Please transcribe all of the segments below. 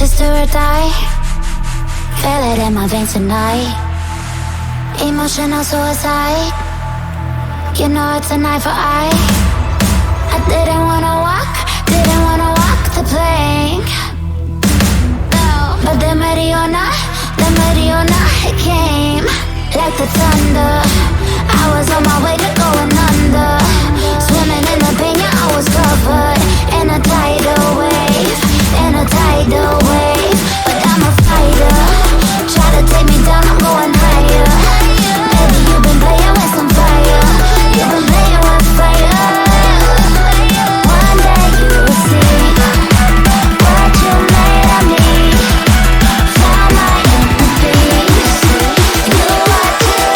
Just do or die. Feel it in my veins tonight. Emotional suicide. You know it's an eye for eye. I didn't wanna walk the plank. But the Mariona, it came like the thunder. I was on my way to going under. Swimming in the pain, yeah, I was covered in a tidal wave, But I'm a fighter. Try to take me down, I'm going higher. Baby, you've been playing with some fire. You've been playing with fire. One day you will see what you made of me. Found my inner peace. You are too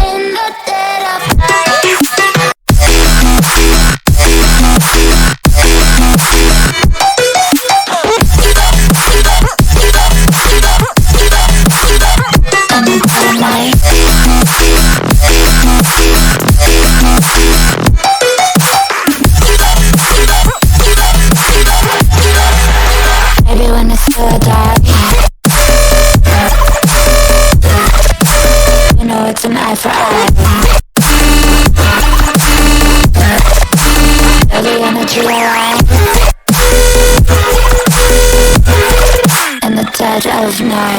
in the dead of night. Maybe when it's still dark, you know it's an eye for eye. Every energy alive in the dead of night.